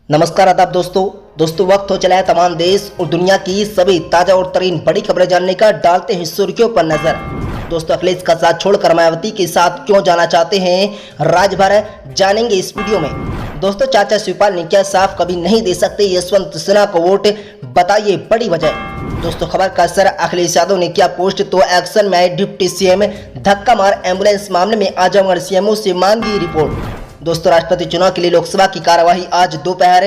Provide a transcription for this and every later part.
नमस्कार आदाब दोस्तों वक्त हो चला है तमाम देश और दुनिया की सभी ताजा और तरीन बड़ी खबरें जानने का। डालते हैं सुर्खियों पर नजर। दोस्तों अखिलेश का साथ छोड़कर मायावती के साथ क्यों जाना चाहते हैं राजभर, जानेंगे इस वीडियो में। दोस्तों चाचा शिवपाल ने क्या साफ कभी नहीं दे सकते यशवंत सिन्हा को वोट, बताइए बड़ी वजह। दोस्तों खबर का असर अखिलेश यादव ने किया पोस्ट तो एक्शन में आए डिप्टी सीएम, धक्का मार एम्बुलेंस मामले में आजमगढ़ सीएमओ से मांगी रिपोर्ट। दोस्तों राष्ट्रपति चुनाव के लिए लोकसभा की कार्यवाही आज दोपहर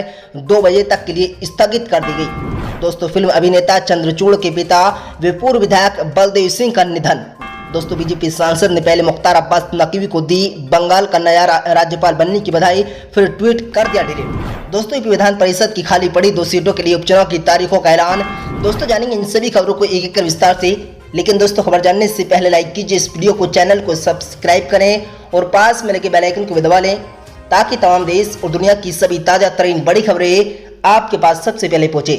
2 बजे तक के लिए स्थगित कर दी गई। दोस्तों फिल्म अभिनेता चंद्रचूड़ के पिता वे पूर्व विधायक बलदेव सिंह का निधन। दोस्तों बीजेपी सांसद ने पहले मुख्तार अब्बास नकवी को दी बंगाल का नया राज्यपाल बनने की बधाई, फिर ट्वीट कर दिया डिलीट। दोस्तों यूपी विधान परिषद की खाली पड़ी 2 सीटों के लिए उपचुनाव की तारीखों का ऐलान। दोस्तों जानेंगे इन सभी खबरों को एक एक कर विस्तार से, लेकिन दोस्तों खबर जानने से पहले लाइक कीजिए इस वीडियो को, चैनल को सब्सक्राइब करें और पास में लगे बेल आइकन को भी दबा लें ताकि तमाम देश और दुनिया की सभी ताजा तरीन बड़ी खबरें आपके पास सबसे पहले पहुंचे।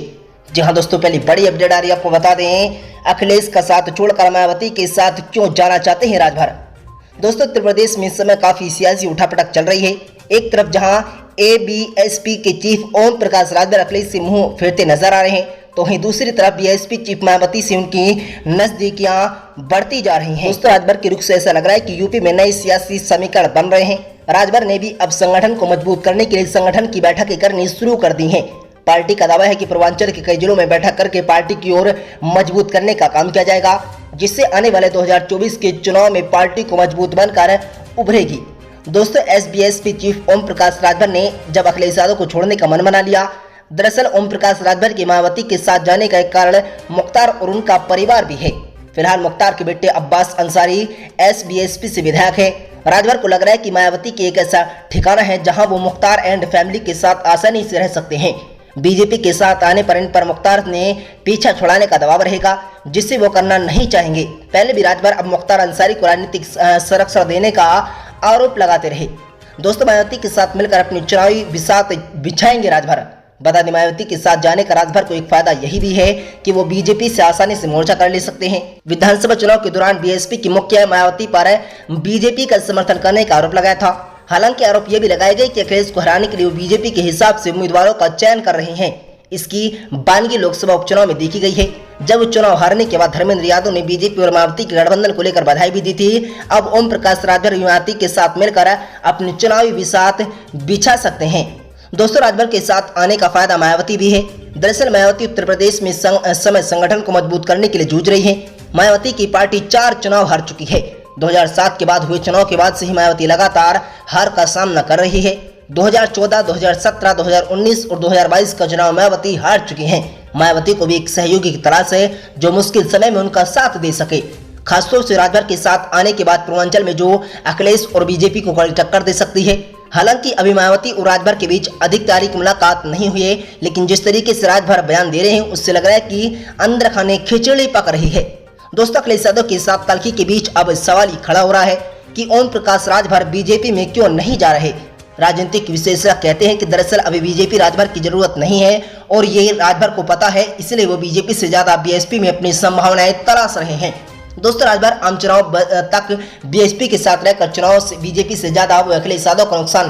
जी हाँ दोस्तों, पहली बड़ी अपडेट आ रही है, आपको बता दें अखिलेश का साथ छोड़कर मायावती के साथ क्यों जाना चाहते हैं राजभर। दोस्तों उत्तर प्रदेश में इस समय काफी सियासी उठापटक चल रही है। एक तरफ जहां एबीएसपी के चीफ ओम प्रकाश राजभर अखिलेश से मुंह फेरते नजर आ रहे हैं, तो वहीं दूसरी तरफ बीएसपी चीफ मायावती से उनकी नजदीकियां बढ़ती जा रही हैं। दोस्तों राजभर के रुख से ऐसा लग रहा है कि यूपी में नए सियासी समीकरण बन रहे हैं। राजभर ने भी अब संगठन को मजबूत करने के लिए संगठन की बैठकें करनी शुरू कर दी हैं। पार्टी का दावा है कि पूर्वांचल के कई जिलों में बैठक करके पार्टी की ओर मजबूत करने का काम किया जाएगा, जिससे आने वाले 2024 के चुनाव में पार्टी को मजबूत बनकर उभरेगी। दोस्तों एसबीएसपी चीफ ओम प्रकाश राजभर ने जब अखिलेश यादव को छोड़ने का मन बना लिया। दरअसल ओम प्रकाश राजभर के मायावती के साथ जाने का एक कारण मुख्तार और उनका परिवार भी है। फिलहाल मुख्तार के बेटे अब्बास अंसारी एसबीएसपी से विधायक है। राजभर को लग रहा है कि मायावती की एक ऐसा ठिकाना है जहां वो मुख्तार एंड फैमिली के साथ आसानी से रह सकते हैं। बीजेपी के साथ आने पर इन पर मुख्तार ने पीछा छुड़ाने का दबाव रहेगा, जिससे वो करना नहीं चाहेंगे। पहले भी राजभर अब मुख्तार अंसारी को राजनीतिक संरक्षण देने का आरोप लगाते रहे। दोस्तों मायावती के साथ मिलकर अपनी चुनावी बिसात बिछाएंगे राजभर। बता दें मायावती के साथ जाने का राजभर को एक फायदा यही भी है कि वो बीजेपी से आसानी से मोर्चा कर ले सकते हैं। विधानसभा चुनाव के दौरान बीएसपी की मुख्य मायावती पर बीजेपी का समर्थन करने का आरोप लगाया था। हालांकि आरोप यह भी लगाए गए कि अखिलेश को हराने के लिए वो बीजेपी के हिसाब से उम्मीदवारों का चयन कर रहे हैं। इसकी बानगी लोकसभा उपचुनाव में देखी गई है, जब चुनाव हारने के बाद धर्मेंद्र यादव ने बीजेपी और मायावती के गठबंधन को लेकर बधाई भी दी थी। अब ओम प्रकाश राजभर मायावती के साथ मिलकर अपनी चुनावी बिसात बिछा सकते हैं। दोस्तों राजभर के साथ आने का फायदा मायावती भी है। दरअसल मायावती उत्तर प्रदेश में समय संगठन को मजबूत करने के लिए जूझ रही है। मायावती की पार्टी 4 चुनाव हार चुकी है। 2007 के बाद हुए चुनाव के बाद से ही मायावती लगातार हार का सामना कर रही है। 2014, 2017, 2019 और 2022 का चुनाव मायावती हार चुकी हैं। मायावती को भी एक सहयोगी की तलाश है जो मुश्किल समय में उनका साथ दे सके। खासतौर से राजभर के साथ आने के बाद पूर्वांचल में जो अखिलेश और बीजेपी को कड़ी टक्कर दे सकती है। हालांकि अभी मायावती और राजभर के बीच अधिक तारीख मुलाकात नहीं हुई है, लेकिन जिस तरीके से राजभर बयान दे रहे हैं उससे लग रहा है कि अंदर खाने खिचड़ी पक रही है। दोस्तों अखिलेश यादव के साथ तल्खी के बीच अब सवाल ही खड़ा हो रहा है कि ओम प्रकाश राजभर बीजेपी में क्यों नहीं जा रहे। राजनीतिक विश्लेषक कहते हैं कि दरअसल अभी बीजेपी राजभर की जरूरत नहीं है और ये राजभर को पता है, इसलिए वो बीजेपी से ज्यादा बीएसपी में अपनी संभावनाएं तलाश रहे हैं। दोस्तों राजभर आम चुनाव तक बीएसपी के साथ रहकर चुनाव से बीजेपी से ज्यादा वो अखिलेश यादव का नुकसान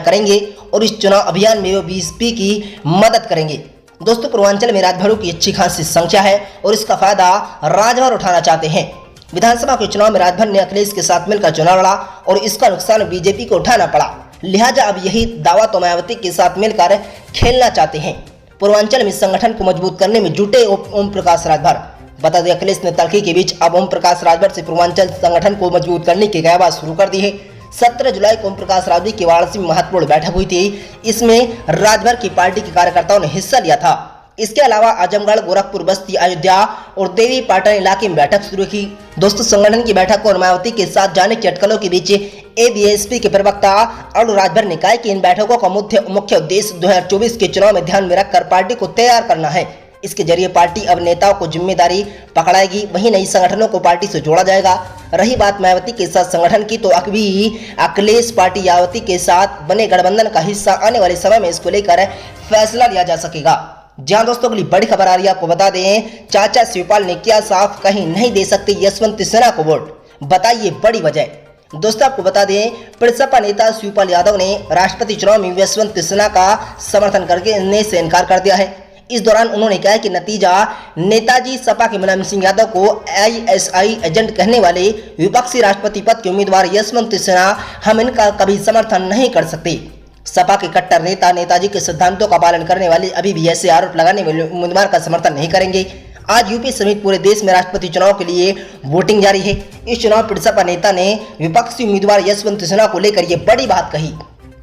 करेंगे और इस चुनाव अभियान में वो बीएसपी की मदद करेंगे। दोस्तों पूर्वांचल में राजभरों की अच्छी खासी संख्या है और इसका फायदा राजभर उठाना चाहते हैं। विधानसभा के चुनाव में राजभर ने अखिलेश के साथ मिलकर चुनाव लड़ा और इसका नुकसान बीजेपी को उठाना पड़ा। लिहाजा अब यही दावा तो मायावती के साथ मिलकर खेलना चाहते हैं। पूर्वांचल में संगठन को मजबूत करने में जुटे ओम प्रकाश राजभर। बता दें अखिलेश ने तल्खी के बीच अब ओम प्रकाश राजभर से पूर्वांचल संगठन को मजबूत करने की गयाबात शुरू कर दी है। 17 जुलाई को ओम प्रकाश राजभर की वाराणसी में महत्वपूर्ण बैठक हुई थी। इसमें राजभर की पार्टी के कार्यकर्ताओं ने हिस्सा लिया था। इसके अलावा आजमगढ़, गोरखपुर, बस्ती, अयोध्या और देवी पाटन इलाके में बैठक शुरू की। दोस्तों संगठन की बैठक और मायावती के साथ जाने की अटकलों के बीच एबीएसपी के प्रवक्ता अरुण राजभर ने कहा कि इन बैठकों का मुख्य उद्देश्य 2024 के चुनाव में ध्यान में रखकर पार्टी को तैयार करना है। इसके जरिए पार्टी अब नेताओं को जिम्मेदारी पकड़ाएगी, वहीं नई संगठनों को पार्टी से जोड़ा जाएगा। रही बात मायावती के साथ संगठन की, तो अभी अखिलेश पार्टी मायावती के साथ बने गठबंधन का हिस्सा आने वाले समय में इसको लेकर फैसला लिया जा सकेगा। जहां दोस्तों अगली बड़ी खबर आ रही है, आपको बता दें चाचा शिवपाल ने किया साफ, कहीं नहीं दे सकते यशवंत सिन्हा को वोट, बताइए बड़ी वजह। दोस्तों आपको बता दें, प्रसपा नेता शिवपाल यादव ने राष्ट्रपति चुनाव में यशवंत सिन्हा का समर्थन करने से इनकार कर दिया है। इस दौरान उन्होंने कहा कि नतीजा नेताजी सपा के मुलायम सिंह यादव को आईएसआई एजेंट कहने वाले विपक्षी राष्ट्रपति पद के उम्मीदवार यशवंत सिन्हा हम इनका कभी समर्थन नहीं कर सकते। सपा के कट्टर नेता नेताजी के सिद्धांतों का पालन करने वाले अभी भी ऐसे आरोप लगाने वाले उम्मीदवार का समर्थन नहीं करेंगे। आज यूपी समेत पूरे देश में राष्ट्रपति चुनाव के लिए वोटिंग जारी है। इस चुनाव प्रसपा नेता ने विपक्षी उम्मीदवार यशवंत सिन्हा को लेकर ये बड़ी बात कही।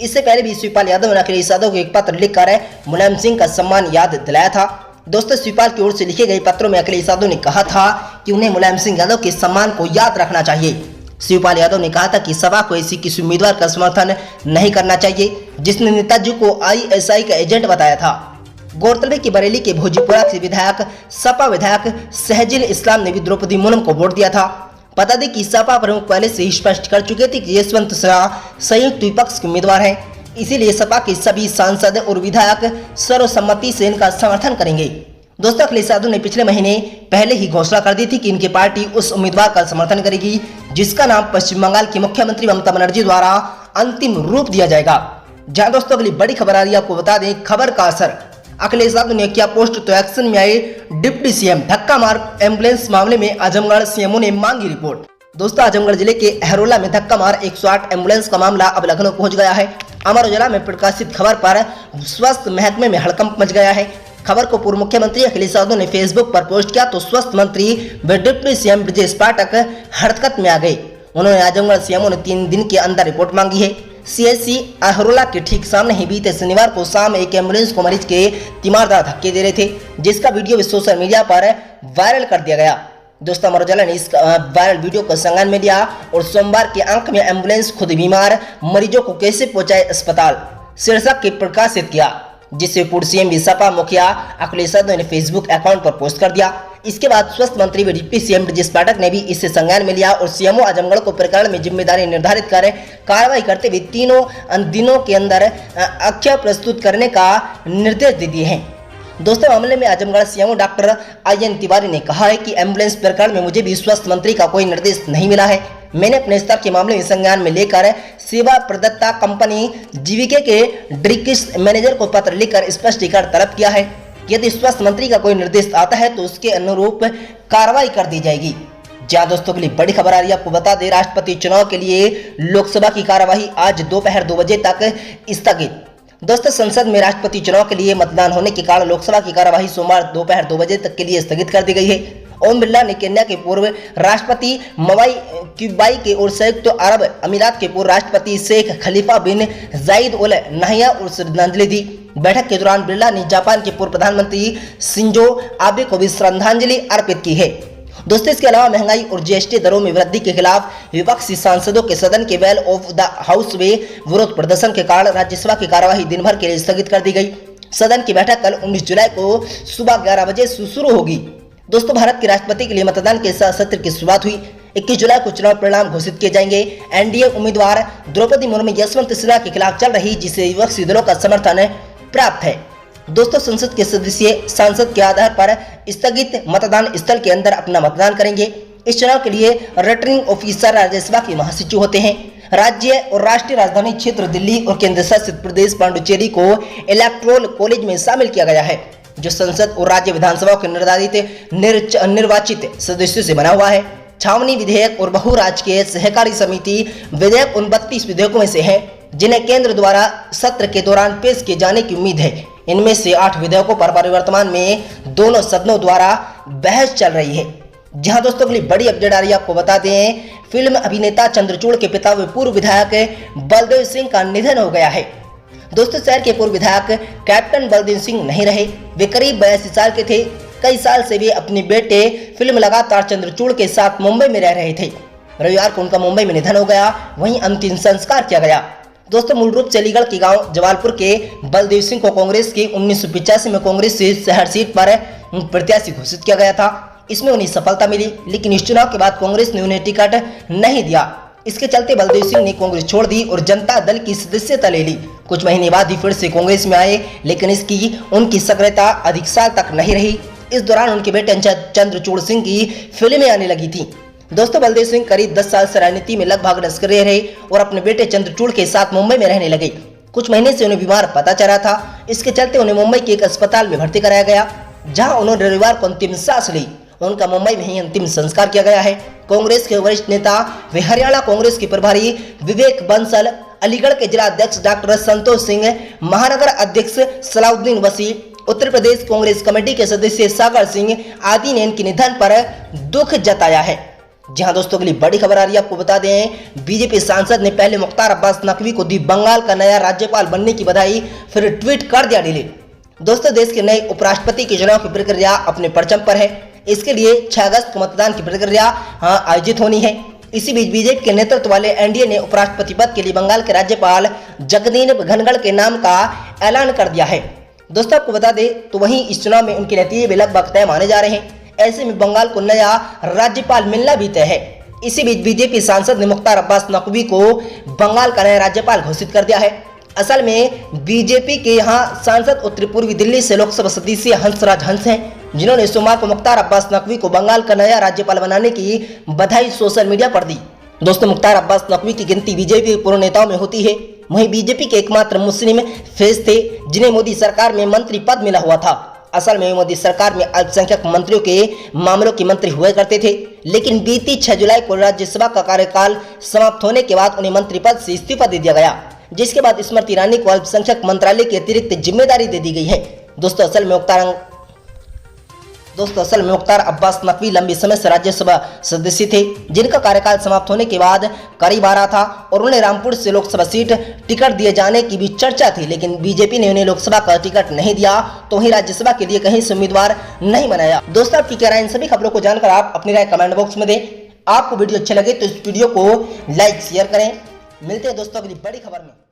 इससे पहले भी शिवपाल यादव ने अखिलेश यादव को एक पत्र लिखकर मुलायम सिंह का सम्मान याद दिलाया था। दोस्तों शिवपाल की ओर से लिखे गए पत्रों में अखिलेश यादव ने कहा था कि उन्हें मुलायम सिंह यादव के सम्मान को याद रखना चाहिए। शिवपाल यादव ने कहा था कि सभा को ऐसी किसी उम्मीदवार का समर्थन नहीं करना चाहिए जिसने नेताजी को आईएसआई का एजेंट बताया था। गौरतलब है कि बरेली के भोजीपुरा से विधायक सपा विधायक सहजिल इस्लाम ने भी द्रौपदी मुर्मू को वोट दिया था। बता दें कि सपा प्रमुख पहले से ही स्पष्ट कर चुके थे कि यशवंत सिन्हा संयुक्त विपक्ष के उम्मीदवार हैं, इसीलिए सपा के सभी सांसद और विधायक सर्वसम्मति से इनका समर्थन करेंगे। दोस्तों अखिलेश यादव ने पिछले महीने पहले ही घोषणा कर दी थी कि इनकी पार्टी उस उम्मीदवार का समर्थन करेगी जिसका नाम पश्चिम बंगाल की मुख्यमंत्री ममता बनर्जी द्वारा अंतिम रूप दिया जाएगा। जहां दोस्तों अगली बड़ी खबर आ रही है, आपको बता दें खबर का असर। अखिलेश यादव ने किया पोस्ट तो एक्शन में आए डिप्टी सीएम। धक्का मार एम्बुलेंस मामले में आजमगढ़ सीएमओ ने मांगी रिपोर्ट। दोस्तों आजमगढ़ जिले के अहरोला में धक्का मार 108 एम्बुलेंस का मामला अब लखनऊ पहुंच गया है। अमर उजाला में प्रकाशित खबर पर स्वास्थ्य महकमे में हड़कंप मच गया है। खबर को पूर्व मुख्यमंत्री अखिलेश यादव ने फेसबुक पर पोस्ट किया तो स्वास्थ्य मंत्री व डिप्टी सीएम ब्रजेश पाठक हरकत में आ गए। उन्होंने आजमगढ़ सीएमओ ने 3 दिन के अंदर रिपोर्ट मांगी है। सीएचसी अहरोला के ठीक सामने ही बीते शनिवार को शाम एक एम्बुलेंस को मरीज के तीमारदार धक्के दे रहे थे, जिसका वीडियो भी सोशल मीडिया पर वायरल कर दिया गया। दोस्तों अमर उजाला ने इस वायरल वीडियो को संज्ञान में लिया और सोमवार के अंक में एम्बुलेंस खुद बीमार मरीजों को कैसे पहुंचाए अस्पताल शीर्षक के प्रकाशित किया, जिससे पूर्व सीएम सपा मुखिया अखिलेश यादव ने फेसबुक अकाउंट पर पोस्ट कर दिया। इसके बाद स्वास्थ्य मंत्री व डिप्टी सीएम ब्रजेश पाठक ने भी इससे संज्ञान में लिया और सीएमओ आजमगढ़ को प्रकरण में जिम्मेदारी निर्धारित कर कार्रवाई करते हुए 3 दिनों के अंदर अख्या प्रस्तुत करने का निर्देश दे दिए हैं। दोस्तों मामले में Azamgarh CMO doctor IN Tiwari ने कहा है कि एम्बुलेंस प्रकरण में मुझे भी स्वास्थ्य मंत्री का कोई निर्देश नहीं मिला है। मैंने अपने स्तर के मामले में संज्ञान में लेकर सेवा प्रदाता कंपनी जीवीके के डिस्ट्रिक्ट मैनेजर को पत्र लिखकर स्पष्टीकरण तलब किया है। यदि स्वास्थ्य मंत्री का कोई निर्देश आता है तो उसके अनुरूप कार्रवाई कर दी जाएगी। जहां दोस्तों के लिए बड़ी खबर आ रही है, आपको बता दें राष्ट्रपति चुनाव के लिए लोकसभा की कार्यवाही आज दोपहर 2 बजे तक स्थगित। दोस्तों संसद में राष्ट्रपति चुनाव के लिए मतदान होने के कारण लोकसभा की कार्यवाही सोमवार दोपहर 2 बजे तक के लिए स्थगित कर दी गई है। ओम बिरला ने केन्या के पूर्व राष्ट्रपति मवाई क्यूबाई के और संयुक्त अरब अमीरात के पूर्व राष्ट्रपति शेख खलीफा बिन जायद उल नहयान को श्रद्धांजलि दी। बैठक के दौरान बिरला ने जापान के पूर्व प्रधानमंत्री शिंजो आबे को भी श्रद्धांजलि अर्पित की है। दोस्तों इसके अलावा महंगाई और जीएसटी दरों में वृद्धि के खिलाफ विपक्षी सांसदों के सदन के वेल ऑफ द हाउस में विरोध प्रदर्शन के कारण राज्यसभा की कार्यवाही दिन भर के लिए स्थगित कर दी गई। सदन की बैठक कल 19 जुलाई को सुबह 11 बजे शुरू होगी। दोस्तों भारत के राष्ट्रपति के लिए मतदान के साथ सत्र की शुरुआत हुई। 21 जुलाई को चुनाव परिणाम घोषित किए जाएंगे। एनडीए उम्मीदवार द्रौपदी मुर्मू यशवंत सिन्हा के खिलाफ चल रही जिसे विपक्षी दलों का समर्थन प्राप्त है। दोस्तों संसद के सदस्य सांसद के आधार पर स्थगित मतदान स्थल के अंदर अपना मतदान करेंगे। इस चुनाव के लिए रिटर्निंग ऑफिसर राज्यसभा के महासचिव होते हैं। राज्य और राष्ट्रीय राजधानी क्षेत्र दिल्ली और केंद्र शासित प्रदेश पांडुचेरी को इलेक्टोरल कॉलेज में शामिल किया गया है, जो संसद और राज्य विधानसभाओं के निर्वाचित सदस्यों से बना हुआ है। छावनी विधेयक और बहुराज्यीय सहकारी समिति विधेयक उन 32 विधेयकों में से है जिन्हें केंद्र द्वारा सत्र के दौरान पेश किए जाने की उम्मीद है। इनमें से 8 विधेयकों पर परिवर्तमान में दोनों सदनों द्वारा बहस चल रही है। जहां दोस्तों के लिए बड़ी अपडेट आ रही है, आपको बता दें फिल्म अभिनेता चंद्रचूड़ के पिता व पूर्व विधायक बलदेव सिंह का निधन हो गया है। दोस्तों शहर के पूर्व विधायक कैप्टन बलदेव सिंह नहीं रहे। वे करीब 82 साल के थे। कई साल से वे अपने बेटे फिल्म लगातार चंद्रचूड़ के साथ मुंबई में रह रहे थे। रविवार को उनका मुंबई में निधन हो गया, वहीं अंतिम संस्कार किया गया। दोस्तों मूल रूप से अलीगढ़ के गांव जवालपुर के बलदेव सिंह को कांग्रेस की 1985 में कांग्रेस से शहर सीट पर प्रत्याशी घोषित किया गया था। इसमें उन्हें सफलता मिली, लेकिन इस चुनाव के बाद कांग्रेस ने उन्हें टिकट नहीं दिया। इसके चलते बलदेव सिंह ने कांग्रेस छोड़ दी और जनता दल की सदस्यता ले ली। कुछ महीने बाद ही फिर से कांग्रेस में आए, लेकिन उनकी सक्रियता अधिक साल तक नहीं रही। इस दौरान उनके बेटे चंद्रचूड़ सिंह की फिल्में आने लगी थी। दोस्तों बलदेव सिंह करीब 10 साल से राजनीति में लगभग निष्क्रिय रहे और अपने बेटे चंद्रचूड़ के साथ मुंबई में रहने लगे। कुछ महीने से उन्हें बीमार पता चला था। इसके चलते उन्हें मुंबई के एक अस्पताल में भर्ती कराया गया, जहां उन्होंने रविवार को अंतिम सांस ली। उनका मुंबई में ही अंतिम संस्कार किया गया है। कांग्रेस के वरिष्ठ नेता व हरियाणा कांग्रेस के प्रभारी विवेक बंसल, अलीगढ़ के जिला अध्यक्ष डॉक्टर संतोष सिंह, महानगर अध्यक्ष सलाउद्दीन वसी, उत्तर प्रदेश कांग्रेस कमेटी के सदस्य सागर सिंह आदि ने इनके निधन पर दुख जताया है। जहां दोस्तों के लिए बड़ी खबर आ रही है, आपको बता दें, बीजेपी सांसद ने पहले मुख्तार अब्बास नकवी को दी बंगाल का नया राज्यपाल बनने की बधाई, फिर ट्वीट कर दिया डिलीट। दोस्तों देश के नए उपराष्ट्रपति के चुनाव की प्रक्रिया अपने परचम पर है। इसके लिए 6 अगस्त को मतदान की प्रक्रिया आयोजित होनी है। इसी बीच बीजेपी के नेतृत्व वाले एनडीए ने उपराष्ट्रपति पद के लिए बंगाल के राज्यपाल जगदीप धनखड़ के नाम का ऐलान कर दिया है। दोस्तों आपको बता दें तो वहीं इस चुनाव में उनके नतीजे भी लगभग तय माने जा रहे हैं। ऐसे में बंगाल को नया राज्यपाल मिलना भी तय है। इसी बीच बीजेपी सांसद ने मुख्तार अब्बास नकवी को बंगाल का नया राज्यपाल घोषित कर दिया है। असल में बीजेपी के यहाँ सांसद उत्तर पूर्वी दिल्ली से लोकसभा सदस्य हंसराज हंस हैं, जिन्होंने सोमवार को मुख्तार अब्बास नकवी को बंगाल का नया राज्यपाल बनाने की बधाई सोशल मीडिया पर दी। दोस्तों मुख्तार अब्बास नकवी की गिनती बीजेपी के पूर्व नेताओं में होती है। वहीं बीजेपी के एकमात्र मुस्लिम फेस थे जिन्हें मोदी सरकार में मंत्री पद मिला हुआ था। असल में मोदी सरकार में अल्पसंख्यक मंत्रियों के मामलों के मंत्री हुआ करते थे, लेकिन बीती 6 जुलाई को राज्यसभा का कार्यकाल समाप्त होने के बाद उन्हें मंत्री पद से इस्तीफा दे दिया गया, जिसके बाद स्मृति ईरानी को अल्पसंख्यक मंत्रालय की अतिरिक्त जिम्मेदारी दे दी गई है। दोस्तों असल में मुख्तार अब्बास नकवी लंबे समय से राज्यसभा सदस्य थे, जिनका कार्यकाल समाप्त होने के बाद करीब आ रहा था और उन्हें रामपुर से लोकसभा सीट टिकट दिए जाने की भी चर्चा थी, लेकिन बीजेपी ने उन्हें लोकसभा का टिकट नहीं दिया, तो वहीं राज्यसभा के लिए कहीं से उम्मीदवार नहीं बनाया। दोस्तों आपकी क्या राय इन सभी खबरों को जानकर आप अपनी राय कमेंट बॉक्स में दें। आपको वीडियो अच्छे लगे तो इस वीडियो को लाइक शेयर करें। मिलते हैं दोस्तों अगली बड़ी खबर में।